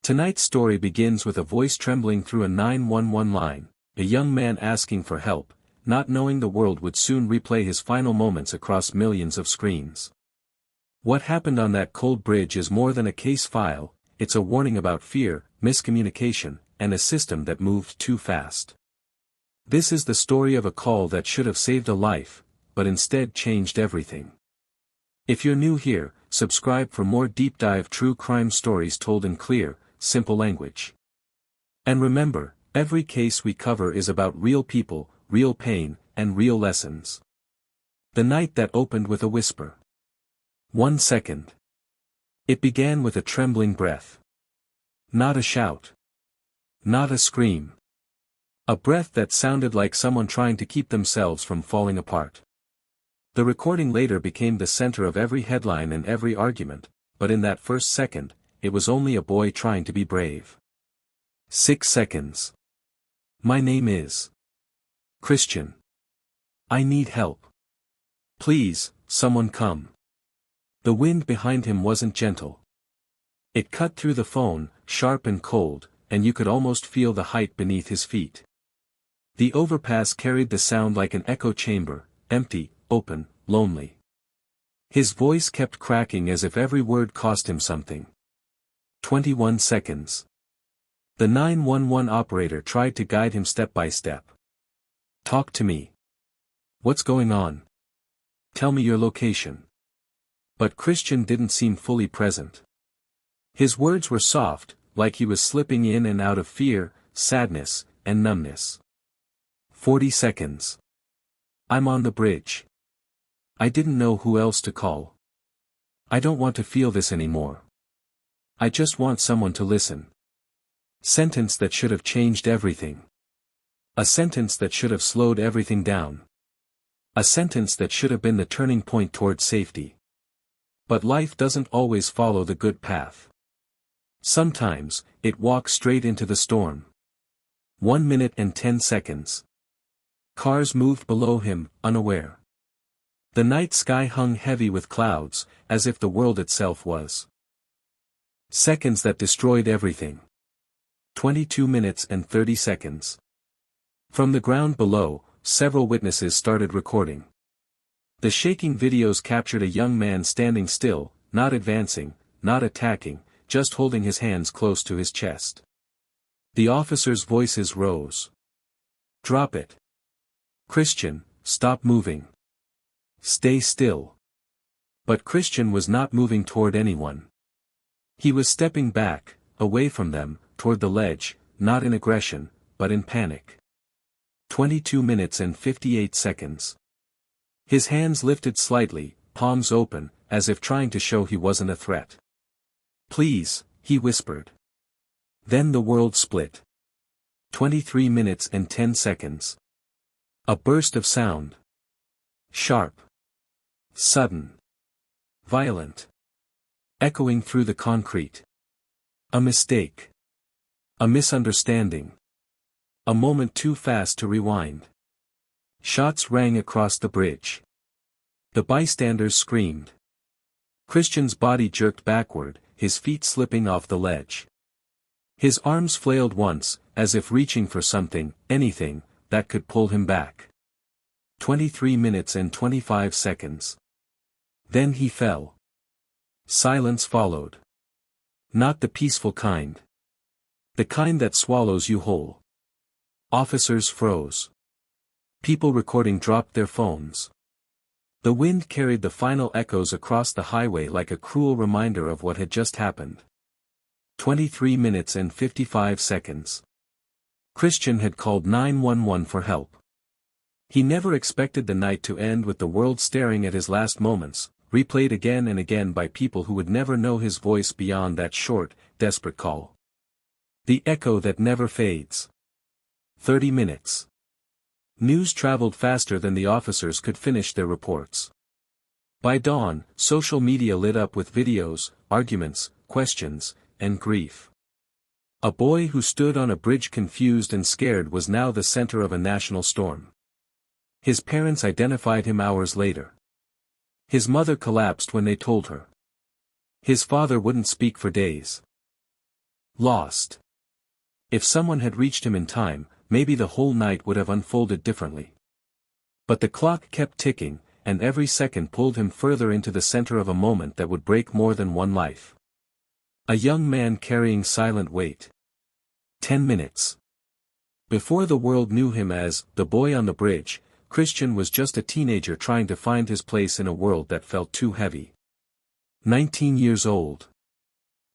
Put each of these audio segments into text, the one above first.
Tonight's story begins with a voice trembling through a 911 line, a young man asking for help, not knowing the world would soon replay his final moments across millions of screens. What happened on that cold bridge is more than a case file, it's a warning about fear, miscommunication, and a system that moved too fast. This is the story of a call that should have saved a life, but instead changed everything. If you're new here, subscribe for more deep dive true crime stories told in clear, simple language. And remember, every case we cover is about real people, real pain, and real lessons. The night that opened with a whisper. 1 second. It began with a trembling breath. Not a shout. Not a scream. A breath that sounded like someone trying to keep themselves from falling apart. The recording later became the center of every headline and every argument, but in that first second, it was only a boy trying to be brave. 6 seconds. My name is Christian. I need help. Please, someone come. The wind behind him wasn't gentle. It cut through the phone, sharp and cold, and you could almost feel the height beneath his feet. The overpass carried the sound like an echo chamber, empty, open, lonely. His voice kept cracking as if every word cost him something. 21 seconds. The 911 operator tried to guide him step by step. Talk to me. What's going on? Tell me your location. But Christian didn't seem fully present. His words were soft, like he was slipping in and out of fear, sadness, and numbness. 40 seconds. I'm on the bridge. I didn't know who else to call. I don't want to feel this anymore. I just want someone to listen. Sentence that should have changed everything. A sentence that should have slowed everything down. A sentence that should have been the turning point toward safety. But life doesn't always follow the good path. Sometimes, it walks straight into the storm. 1 minute and 10 seconds. Cars moved below him, unaware. The night sky hung heavy with clouds, as if the world itself was. Seconds that destroyed everything. 22 minutes and 30 seconds. From the ground below, several witnesses started recording. The shaking videos captured a young man standing still, not advancing, not attacking, just holding his hands close to his chest. The officers' voices rose. Drop it. Christian, stop moving. Stay still. But Christian was not moving toward anyone. He was stepping back, away from them, toward the ledge, not in aggression, but in panic. 22 minutes and 58 seconds. His hands lifted slightly, palms open, as if trying to show he wasn't a threat. Please, he whispered. Then the world split. 23 minutes and 10 seconds. A burst of sound. Sharp. Sudden. Violent. Echoing through the concrete. A mistake. A misunderstanding. A moment too fast to rewind. Shots rang across the bridge. The bystanders screamed. Christian's body jerked backward, his feet slipping off the ledge. His arms flailed once, as if reaching for something, anything, that could pull him back. 23 minutes and 25 seconds. Then he fell. Silence followed. Not the peaceful kind. The kind that swallows you whole. Officers froze. People recording dropped their phones. The wind carried the final echoes across the highway like a cruel reminder of what had just happened. 23 minutes and 55 seconds. Christian had called 911 for help. He never expected the night to end with the world staring at his last moments, replayed again and again by people who would never know his voice beyond that short, desperate call. The echo that never fades. 30 minutes. News traveled faster than the officers could finish their reports. By dawn, social media lit up with videos, arguments, questions, and grief. A boy who stood on a bridge confused and scared was now the center of a national storm. His parents identified him hours later. His mother collapsed when they told her. His father wouldn't speak for days. Lost. If someone had reached him in time, maybe the whole night would have unfolded differently. But the clock kept ticking, and every second pulled him further into the center of a moment that would break more than one life. A young man carrying silent weight. 10 minutes. Before the world knew him as the boy on the bridge, Christian was just a teenager trying to find his place in a world that felt too heavy. 19 years old.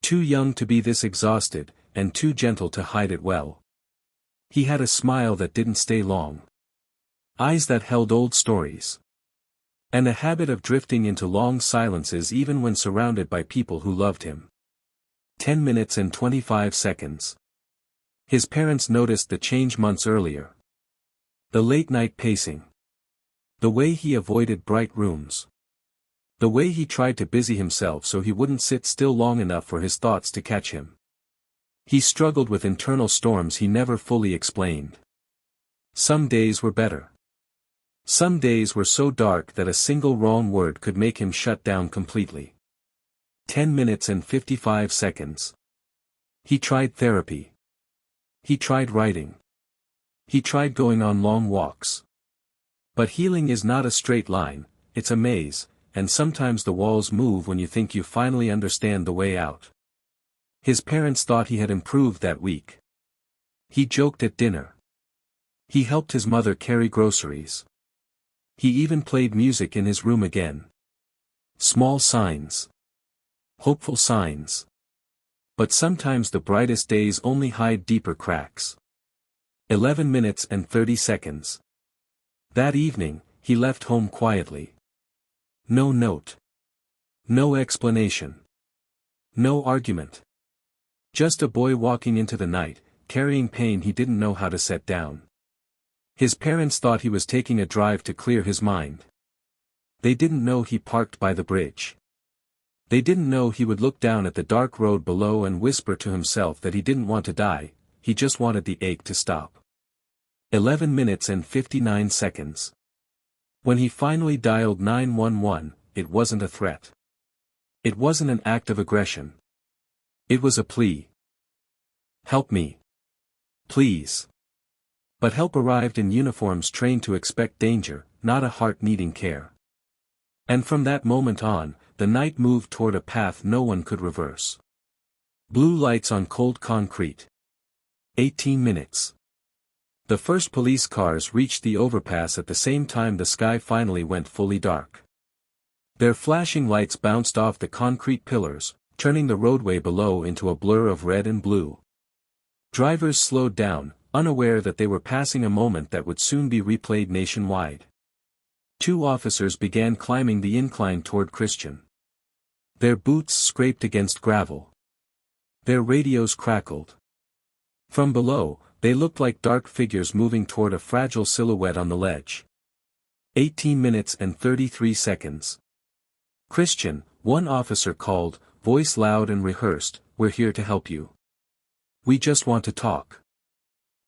Too young to be this exhausted, and too gentle to hide it well. He had a smile that didn't stay long. Eyes that held old stories. And a habit of drifting into long silences even when surrounded by people who loved him. 10 minutes and 25 seconds. His parents noticed the change months earlier. The late-night pacing. The way he avoided bright rooms. The way he tried to busy himself so he wouldn't sit still long enough for his thoughts to catch him. He struggled with internal storms he never fully explained. Some days were better. Some days were so dark that a single wrong word could make him shut down completely. 10 minutes and 55 seconds. He tried therapy. He tried writing. He tried going on long walks. But healing is not a straight line, it's a maze, and sometimes the walls move when you think you finally understand the way out. His parents thought he had improved that week. He joked at dinner. He helped his mother carry groceries. He even played music in his room again. Small signs. Hopeful signs. But sometimes the brightest days only hide deeper cracks. 11 minutes and 30 seconds. That evening, he left home quietly. No note. No explanation. No argument. Just a boy walking into the night, carrying pain he didn't know how to set down. His parents thought he was taking a drive to clear his mind. They didn't know he parked by the bridge. They didn't know he would look down at the dark road below and whisper to himself that he didn't want to die, he just wanted the ache to stop. 11 minutes and 59 seconds. When he finally dialed 911, it wasn't a threat. It wasn't an act of aggression. It was a plea. Help me. Please. But help arrived in uniforms trained to expect danger, not a heart needing care. And from that moment on, the night moved toward a path no one could reverse. Blue lights on cold concrete. 18 minutes. The first police cars reached the overpass at the same time the sky finally went fully dark. Their flashing lights bounced off the concrete pillars, turning the roadway below into a blur of red and blue. Drivers slowed down, unaware that they were passing a moment that would soon be replayed nationwide. Two officers began climbing the incline toward Christian. Their boots scraped against gravel. Their radios crackled. From below, they looked like dark figures moving toward a fragile silhouette on the ledge. 18 minutes and 33 seconds. Christian, one officer called, voice loud and rehearsed, "We're here to help you. We just want to talk."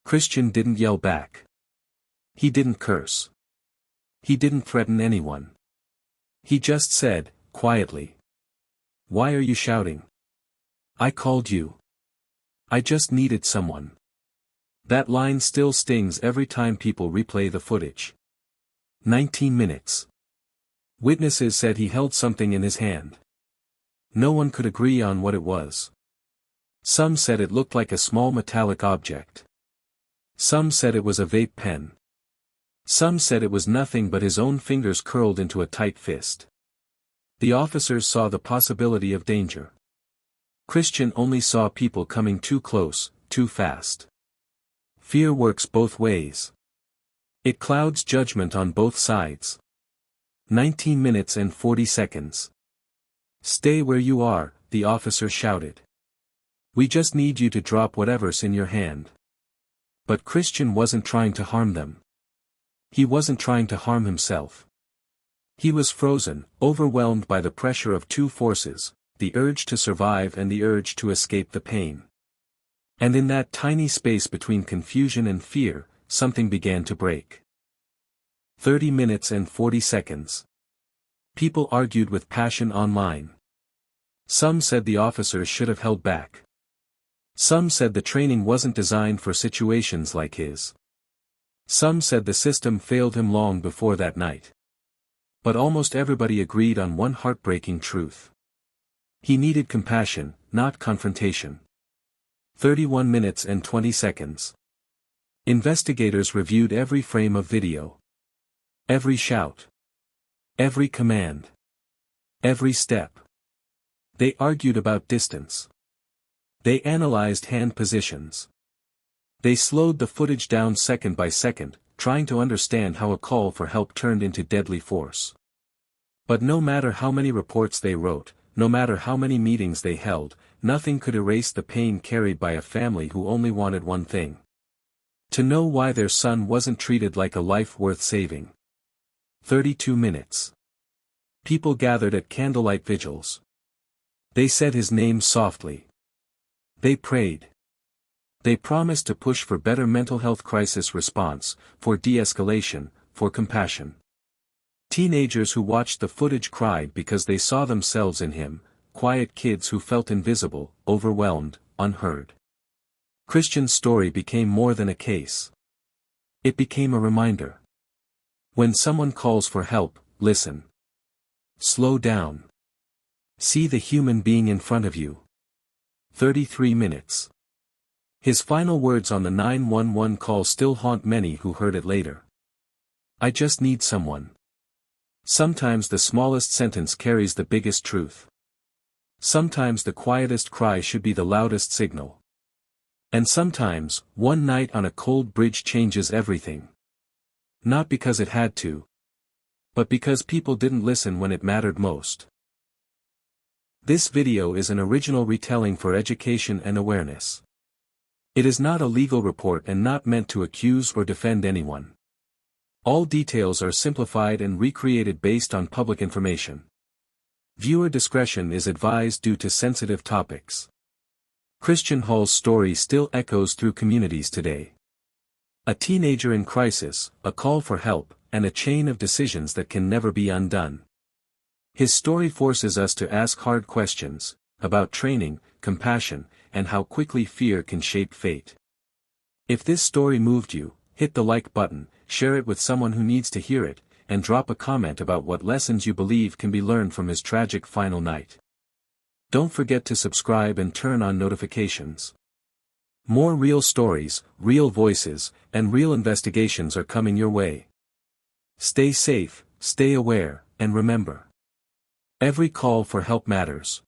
Christian didn't yell back. He didn't curse. He didn't threaten anyone. He just said, quietly, "Why are you shouting? I called you. I just needed someone." That line still stings every time people replay the footage. 19 minutes. Witnesses said he held something in his hand. No one could agree on what it was. Some said it looked like a small metallic object. Some said it was a vape pen. Some said it was nothing but his own fingers curled into a tight fist. The officers saw the possibility of danger. Christian only saw people coming too close, too fast. Fear works both ways. It clouds judgment on both sides. 19 minutes and 40 seconds. "Stay where you are," the officer shouted. "We just need you to drop whatever's in your hand." But Christian wasn't trying to harm them. He wasn't trying to harm himself. He was frozen, overwhelmed by the pressure of two forces, the urge to survive and the urge to escape the pain. And in that tiny space between confusion and fear, something began to break. 30 minutes and 40 seconds. People argued with passion online. Some said the officers should have held back. Some said the training wasn't designed for situations like his. Some said the system failed him long before that night. But almost everybody agreed on one heartbreaking truth. He needed compassion, not confrontation. 31 minutes and 20 seconds. Investigators reviewed every frame of video. Every shout. Every command. Every step. They argued about distance. They analyzed hand positions. They slowed the footage down second by second, trying to understand how a call for help turned into deadly force. But no matter how many reports they wrote, no matter how many meetings they held, nothing could erase the pain carried by a family who only wanted one thing: to know why their son wasn't treated like a life worth saving. 32 minutes. People gathered at candlelight vigils. They said his name softly. They prayed. They promised to push for better mental health crisis response, for de-escalation, for compassion. Teenagers who watched the footage cried because they saw themselves in him, quiet kids who felt invisible, overwhelmed, unheard. Christian's story became more than a case. It became a reminder. When someone calls for help, listen. Slow down. See the human being in front of you. 33 minutes. His final words on the 911 call still haunt many who heard it later. I just need someone. Sometimes the smallest sentence carries the biggest truth. Sometimes the quietest cry should be the loudest signal. And sometimes, one night on a cold bridge changes everything. Not because it had to, but because people didn't listen when it mattered most. This video is an original retelling for education and awareness. It is not a legal report and not meant to accuse or defend anyone. All details are simplified and recreated based on public information. Viewer discretion is advised due to sensitive topics. Christian Hall's story still echoes through communities today. A teenager in crisis, a call for help, and a chain of decisions that can never be undone. His story forces us to ask hard questions, about training, compassion, and how quickly fear can shape fate. If this story moved you, hit the like button, share it with someone who needs to hear it, and drop a comment about what lessons you believe can be learned from his tragic final night. Don't forget to subscribe and turn on notifications. More real stories, real voices, and real investigations are coming your way. Stay safe, stay aware, and remember: every call for help matters.